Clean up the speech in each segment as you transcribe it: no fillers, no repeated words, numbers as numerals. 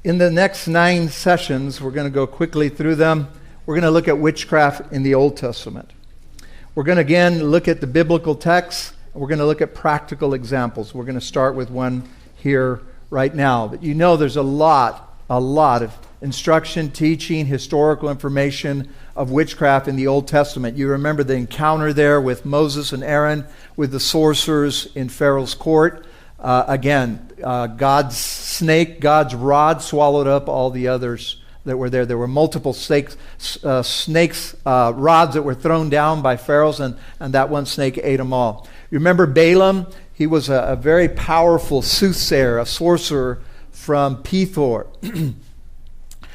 In the next 9 sessions, we're going to go quickly through them. We're going to look at witchcraft in the Old Testament. We're going to again look at the biblical texts. We're going to look at practical examples. We're going to start with one here right now. But you know there's a lot of instruction, teaching, historical information of witchcraft in the Old Testament. You remember the encounter there with Moses and Aaron with the sorcerers in Pharaoh's court. God's snake, God's rod swallowed up all the others that were there. There were multiple rods that were thrown down by pharaohs, and that one snake ate them all. You remember Balaam? He was a very powerful soothsayer, a sorcerer from Pethor.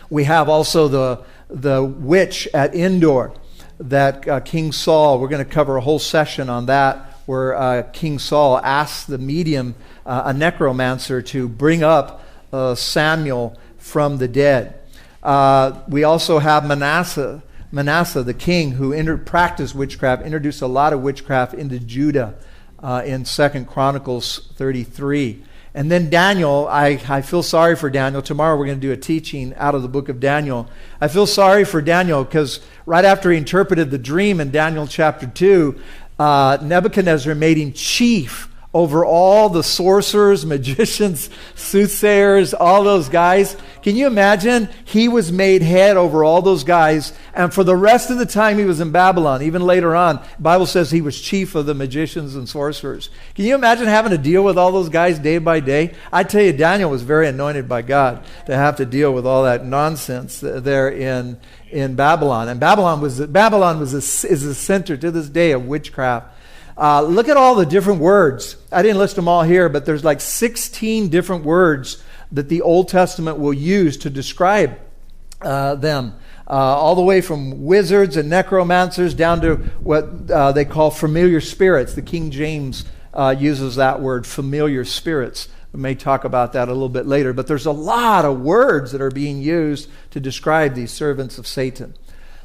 We have also the witch at Endor that King Saul, we're going to cover a whole session on that, where King Saul asked the medium, a necromancer, to bring up Samuel from the dead. We also have Manasseh, the king who practiced witchcraft, introduced a lot of witchcraft into Judah in 2 Chronicles 33. And then Daniel, I feel sorry for Daniel. Tomorrow we're going to do a teaching out of the book of Daniel. I feel sorry for Daniel because right after he interpreted the dream in Daniel chapter 2, Nebuchadnezzar made him chief over all the sorcerers, magicians, soothsayers, all those guys. Can you imagine? He was made head over all those guys, and for the rest of the time he was in Babylon, even later on, the Bible says he was chief of the magicians and sorcerers. Can you imagine having to deal with all those guys day by day? I tell you, Daniel was very anointed by God to have to deal with all that nonsense there in Babylon. And Babylon is a center to this day of witchcraft. Look at all the different words. I didn't list them all here, but there's like 16 different words that the Old Testament will use to describe them. All the way from wizards and necromancers down to what they call familiar spirits. The King James uses that word, familiar spirits. We may talk about that a little bit later, but there's a lot of words that are being used to describe these servants of Satan.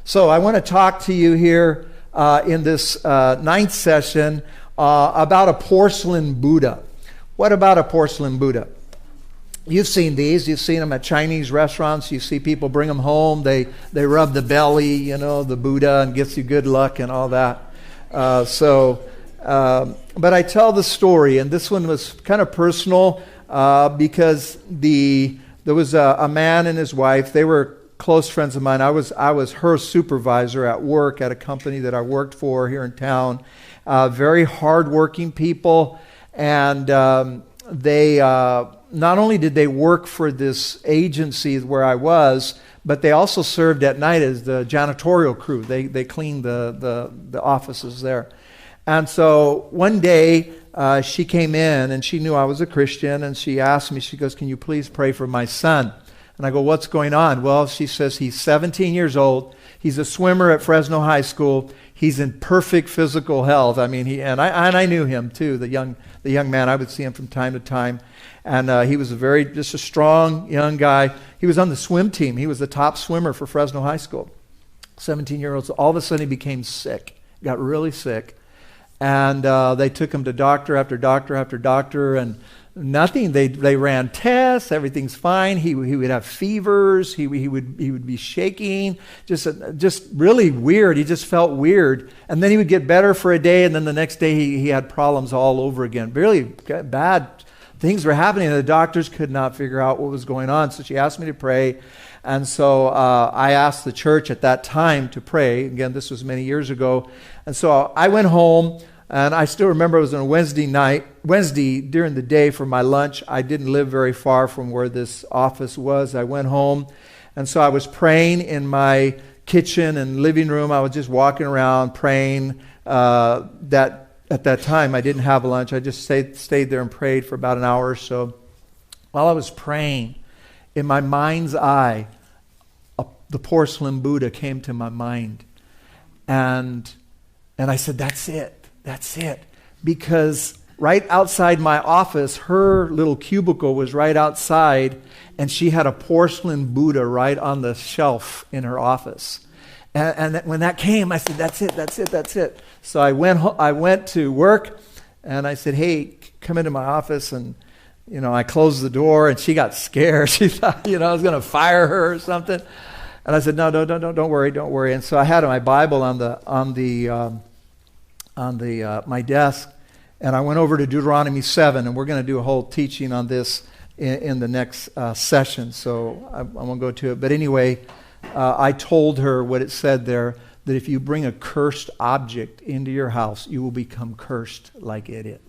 So I want to talk to you here in this 9th session about a porcelain Buddha. What about a porcelain Buddha? You've seen these. You've seen them at Chinese restaurants. You see people bring them home. They rub the belly, the Buddha, and gets you good luck and all that. But I tell the story, and this one was kind of personal because there was a man and his wife. They were close friends of mine. I was her supervisor at work at a company that I worked for here in town. Very hardworking people, and they not only did they work for this agency where I was, but they also served at night as the janitorial crew. They cleaned the offices there. And so one day she came in and she knew I was a Christian, and she asked me, she goes, "Can you please pray for my son?" And I go, "What's going on?" Well, she says he's 17 years old. He's a swimmer at Fresno High School. He's in perfect physical health. I mean, I knew him too, the young man. I would see him from time to time, and he was just a strong young guy. He was on the swim team. He was the top swimmer for Fresno High School. 17-year-old. All of a sudden, he became sick. Got really sick, and they took him to doctor after doctor after doctor, and nothing. They ran tests. Everything's fine. He would have fevers. He would be shaking. Just really weird. He just felt weird. And then he would get better for a day, and then the next day he had problems all over again. Really bad things were happening, and the doctors could not figure out what was going on. So she asked me to pray, and so I asked the church at that time to pray. Again, this was many years ago, and so I went home. And I still remember it was on a Wednesday during the day for my lunch. I didn't live very far from where this office was. I went home, and so I was praying in my kitchen and living room. I was just walking around praying. That at that time I didn't have lunch. I just stayed there and prayed for about an hour or so. While I was praying, in my mind's eye, the porcelain Buddha came to my mind, and I said, "That's it. That's it." Because right outside my office, her little cubicle was right outside, and she had a porcelain Buddha right on the shelf in her office. And when that came, I said, "That's it, that's it, that's it." So I went to work, and I said, "Hey, come into my office and I closed the door, and she got scared. She thought, I was going to fire her or something. And I said, no, don't worry. And so I had my Bible on my desk, and I went over to Deuteronomy 7, and we're going to do a whole teaching on this in the next session. So I won't go to it. But anyway, I told her what it said there, that if you bring a cursed object into your house, you will become cursed like it.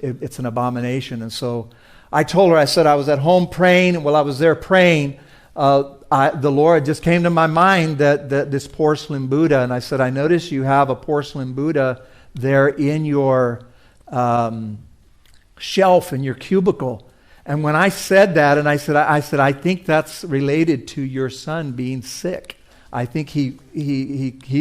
It's an abomination. And so I told her, I said, I was at home praying, and while I was there praying, the Lord just came to my mind that this porcelain Buddha, and I said, I notice you have a porcelain Buddha there in your shelf in your cubicle. And when I said that, and I said, I think that's related to your son being sick. I think he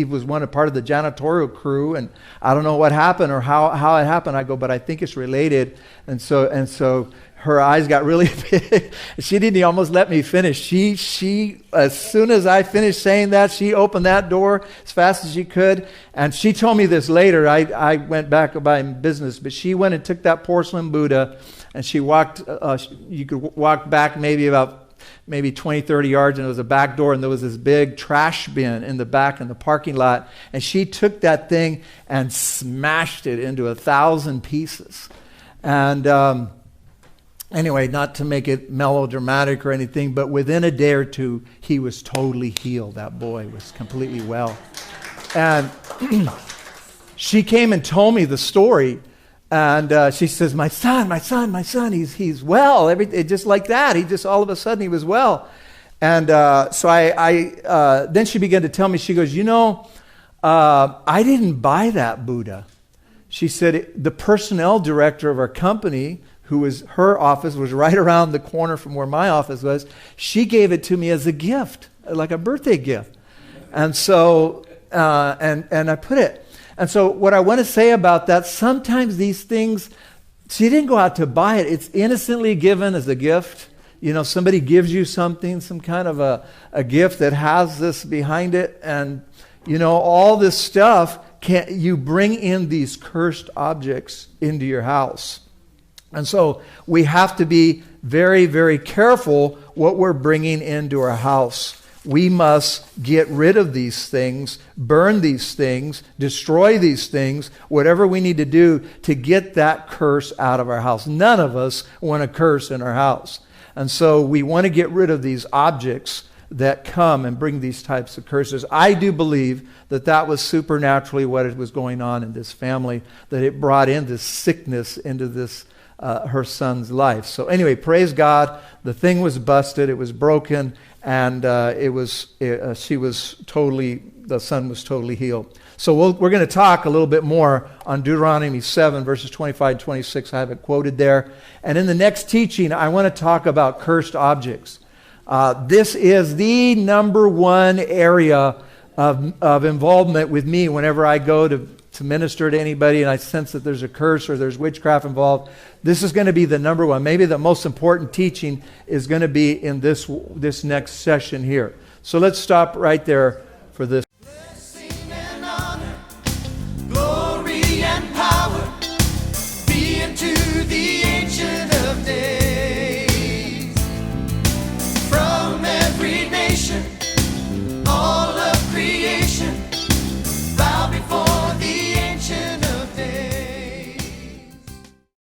was part of the janitorial crew, and I don't know what happened or how it happened. I go, but I think it's related. And so her eyes got really big. She didn't almost let me finish. She as soon as I finished saying that, she opened that door as fast as she could. And she told me this later. I went back about business, but she went and took that porcelain Buddha, and she walked. You could walk back maybe 20, 30 yards, and there was a back door, and there was this big trash bin in the back in the parking lot. And she took that thing and smashed it into 1,000 pieces. And anyway, not to make it melodramatic or anything, but within a day or two, he was totally healed. That boy was completely well. And she came and told me the story. And she says, my son, he's well. Just like that. He just, all of a sudden, he was well. And so then she began to tell me, she goes, I didn't buy that Buddha. She said, the personnel director of our company, her office was right around the corner from where my office was, she gave it to me as a gift, like a birthday gift. And so, and I put it. And so what I want to say about that, sometimes these things, she didn't go out to buy it. It's innocently given as a gift. Somebody gives you something, some kind of a gift that has this behind it. And, all this stuff, you bring in these cursed objects into your house. And so we have to be very, very careful what we're bringing into our house. We must get rid of these things, burn these things, destroy these things, whatever we need to do to get that curse out of our house. None of us want a curse in our house. And so we want to get rid of these objects that come and bring these types of curses. I do believe that was supernaturally what was going on in this family, that it brought in this sickness into this her son's life. So anyway, praise God. The thing was busted. It was broken. And the son was totally healed. So we're going to talk a little bit more on Deuteronomy 7, verses 25 and 26. I have it quoted there. And in the next teaching, I want to talk about cursed objects. This is the number one area of involvement with me whenever I go to minister to anybody and I sense that there's a curse or there's witchcraft involved. This is going to be the number one. Maybe the most important teaching is going to be in this next session here. So let's stop right there for this